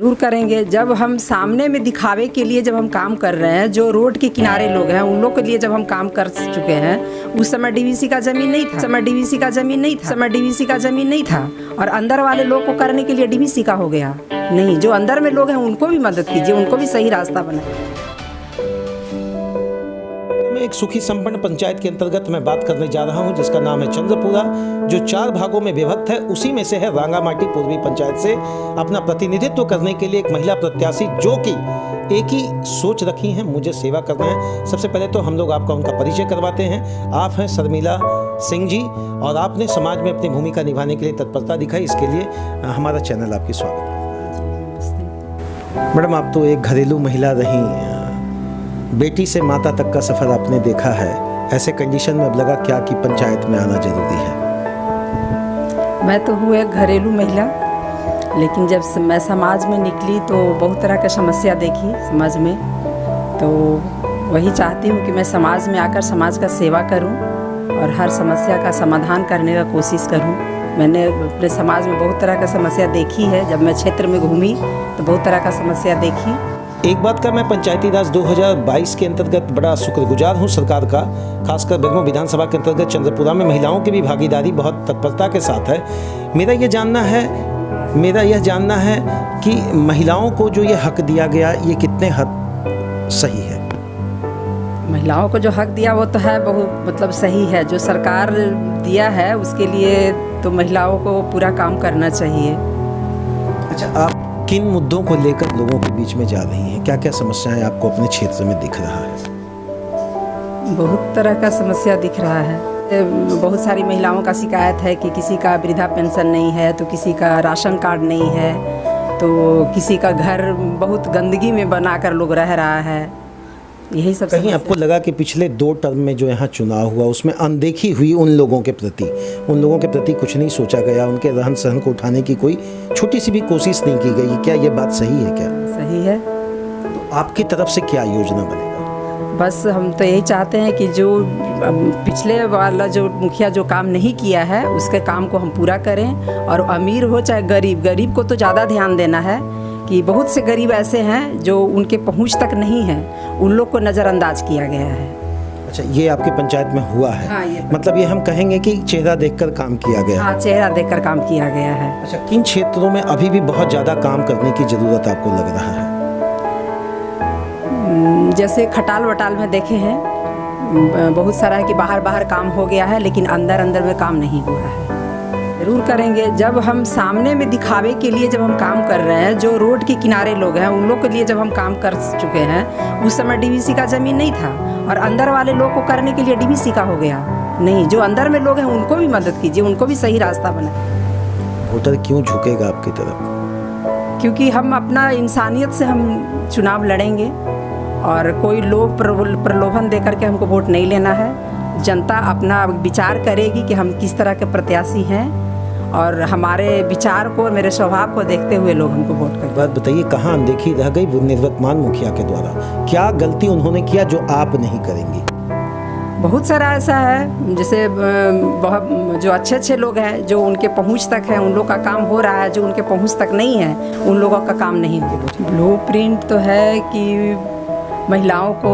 जरूर करेंगे। जब हम सामने में दिखावे के लिए जब हम काम कर रहे हैं, जो रोड के किनारे लोग हैं उन लोग के लिए जब हम काम कर चुके हैं, उस समय डीवीसी का जमीन नहीं था, डीवीसी का जमीन नहीं था और अंदर वाले लोग को करने के लिए डीवीसी का हो गया। नहीं, जो अंदर में लोग हैं उनको भी मदद कीजिए, उनको भी सही रास्ता बनाए। एक सुखी संपन्न पंचायत के अंतर्गत मैं बात करने जा रहा हूं, जिसका नाम है चंद्रपुरा, जो 4 भागों में विभक्त है। उसी में से है रांगामाटी पूर्वी पंचायत से अपना प्रतिनिधित्व करने के लिए एक महिला प्रत्याशी जो कि एक ही सोच रखी है, मुझे सेवा करना है। सबसे पहले तो हम लोग आपका उनका परिचय करवाते हैं। आप हैं शर्मिला सिंह जी और आपने समाज में अपनी भूमिका निभाने के लिए तत्परता दिखाई, इसके लिए हमारा चैनल आपकी स्वागत है। मैडम, आप तो एक घरेलू महिला रही, बेटी से माता तक का सफ़र आपने देखा है। ऐसे कंडीशन में अब लगा क्या कि पंचायत में आना जरूरी है? मैं तो हूँ एक घरेलू महिला, लेकिन जब मैं समाज में निकली तो बहुत तरह की समस्या देखी समाज में, तो वही चाहती हूँ कि मैं समाज में आकर समाज का सेवा करूँ और हर समस्या का समाधान करने का कोशिश करूँ। मैंने अपने समाज में बहुत तरह की समस्या देखी है। जब मैं क्षेत्र में घूमी तो बहुत तरह का समस्या देखी। एक बात का मैं पंचायती राज 2022 के अंतर्गत बड़ा शुक्रगुजार हूं सरकार का, खासकर बेगमो विधानसभा के अंतर्गत चंद्रपुरा में महिलाओं की भी भागीदारी बहुत तत्परता के साथ है। मेरा यह जानना है कि महिलाओं को जो ये हक दिया गया, ये कितने हद सही है? महिलाओं को जो हक दिया वो तो है बहुत सही है। जो सरकार दिया है उसके लिए तो महिलाओं को पूरा काम करना चाहिए। अच्छा, आप किन मुद्दों को लेकर लोगों के बीच में जा रही हैं? क्या क्या समस्याएं आपको अपने क्षेत्र में दिख रहा है? बहुत तरह का समस्या दिख रहा है। बहुत सारी महिलाओं का शिकायत है कि किसी का वृद्धा पेंशन नहीं है, तो किसी का राशन कार्ड नहीं है, तो किसी का घर बहुत गंदगी में बनाकर लोग रह रहा है। यही सब कहीं आपको लगा कि पिछले 2 टर्म में जो यहाँ चुनाव हुआ उसमें अनदेखी हुई उन लोगों के प्रति कुछ नहीं सोचा गया, उनके रहन सहन को उठाने की कोई छोटी सी भी कोशिश नहीं की गई? क्या ये बात सही है? क्या सही है? तो आपकी तरफ से क्या योजना बनेगा? बस हम तो यही चाहते हैं कि जो पिछले वाला जो मुखिया जो काम नहीं किया है उसके काम को हम पूरा करें, और अमीर हो चाहे गरीब को तो ज़्यादा ध्यान देना है कि बहुत से गरीब ऐसे हैं जो उनके पहुंच तक नहीं है, उन लोग को नज़रअंदाज किया गया है। अच्छा, ये आपकी पंचायत में हुआ है? हाँ, ये मतलब ये हम कहेंगे कि चेहरा देखकर काम किया गया? हाँ, चेहरा देखकर काम किया गया है। अच्छा, किन क्षेत्रों में अभी भी बहुत ज़्यादा काम करने की ज़रूरत आपको लग रहा है? जैसे खटाल वटाल में देखे हैं बहुत सारा है कि बाहर काम हो गया है, लेकिन अंदर में काम नहीं हुआ है। जरूर करेंगे। जब हम सामने में दिखावे के लिए जब हम काम कर रहे हैं, जो रोड के किनारे लोग हैं उन लोग के लिए जब हम काम कर चुके हैं, उस समय डीवीसी का ज़मीन नहीं था और अंदर वाले लोग को करने के लिए डीवीसी का हो गया। नहीं, जो अंदर में लोग हैं उनको भी मदद कीजिए, उनको भी सही रास्ता बनाए। वोटर क्यों झुकेगा आपकी तरफ? क्योंकि हम अपना इंसानियत से हम चुनाव लड़ेंगे और कोई लोभ प्रलोभन दे करके हमको वोट नहीं लेना है। जनता अपना विचार करेगी कि हम किस तरह के प्रत्याशी हैं और हमारे विचार को, मेरे स्वभाव को देखते हुए लोग हमको वोट करें। बात बताइए, कहाँ अनदेखी रह गई निवर्तमान मुखिया के द्वारा? क्या गलती उन्होंने किया जो आप नहीं करेंगी? बहुत सारा ऐसा है, जैसे बहुत जो अच्छे लोग हैं जो उनके पहुंच तक है उन लोग का काम हो रहा है, जो उनके पहुंच तक नहीं है उन लोगों का काम नहीं हो। ब्लूप्रिंट तो है कि महिलाओं को,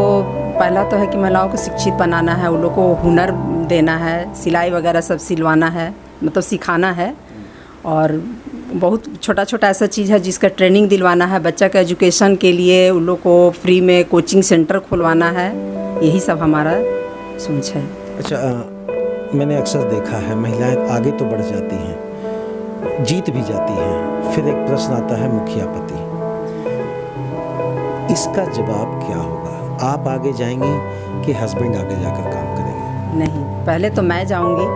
पहला तो है कि महिलाओं को शिक्षित बनाना है, उन लोग को हुनर देना है, सिलाई वगैरह सब सिलवाना है, मतलब सिखाना है। और बहुत छोटा ऐसा चीज़ है जिसका ट्रेनिंग दिलवाना है। बच्चा के एजुकेशन के लिए उन लोग को फ्री में कोचिंग सेंटर खुलवाना है। यही सब हमारा सोच है। अच्छा, मैंने अक्सर देखा है महिलाएं आगे तो बढ़ जाती हैं, जीत भी जाती हैं, फिर एक प्रश्न आता है मुखिया पति। इसका जवाब क्या होगा? आप आगे जाएंगी कि हस्बैंड आगे जाकर काम करेंगे? नहीं, पहले तो मैं जाऊंगी।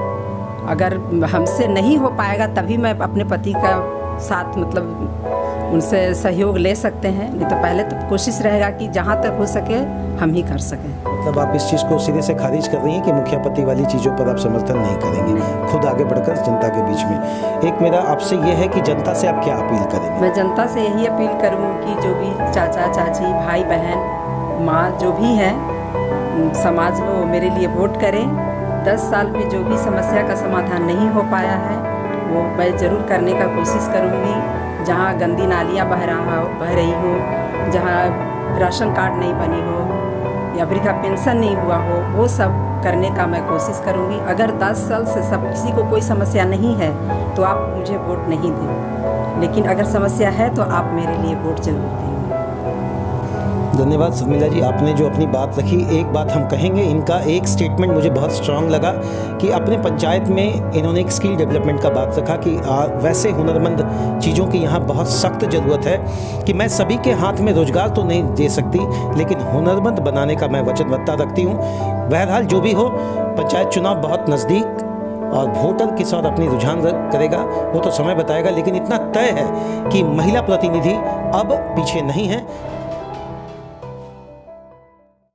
अगर हमसे नहीं हो पाएगा तभी मैं अपने पति का साथ, मतलब उनसे सहयोग ले सकते हैं। नहीं तो पहले तो कोशिश रहेगा कि जहाँ तक हो सके हम ही कर सकें। मतलब आप इस चीज़ को सिरे से खारिज कर रही हैं कि मुखिया पति वाली चीज़ों पर आप समर्थन नहीं करेंगी, खुद आगे बढ़कर जनता के बीच में। एक मेरा आपसे ये है कि जनता से आप क्या अपील करेंगे? मैं जनता से यही अपील करूँ कि जो भी चाचा चाची, भाई बहन, माँ जो भी है समाज में, वो मेरे लिए वोट करें। 10 साल में जो भी समस्या का समाधान नहीं हो पाया है वो मैं ज़रूर करने का कोशिश करूँगी। जहाँ गंदी नालियाँ बह रही हो, जहाँ राशन कार्ड नहीं बनी हो या वृद्धा पेंशन नहीं हुआ हो, वो सब करने का मैं कोशिश करूँगी। अगर 10 साल से सब किसी को कोई समस्या नहीं है तो आप मुझे वोट नहीं दें, लेकिन अगर समस्या है तो आप मेरे लिए वोट जरूर देंगे। धन्यवाद शर्मिला जी, आपने जो अपनी बात रखी। एक बात हम कहेंगे, इनका एक स्टेटमेंट मुझे बहुत स्ट्रांग लगा कि अपने पंचायत में इन्होंने एक स्किल डेवलपमेंट का बात रखा कि वैसे हुनरमंद चीज़ों की यहाँ बहुत सख्त ज़रूरत है कि मैं सभी के हाथ में रोजगार तो नहीं दे सकती, लेकिन हुनरमंद बनाने का मैं वचनबद्धता रखती हूँ। बहरहाल जो भी हो, पंचायत चुनाव बहुत नज़दीक और वोटर के साथ अपनी रुझान करेगा वो तो समय बताएगा, लेकिन इतना तय है कि महिला प्रतिनिधि अब पीछे नहीं है।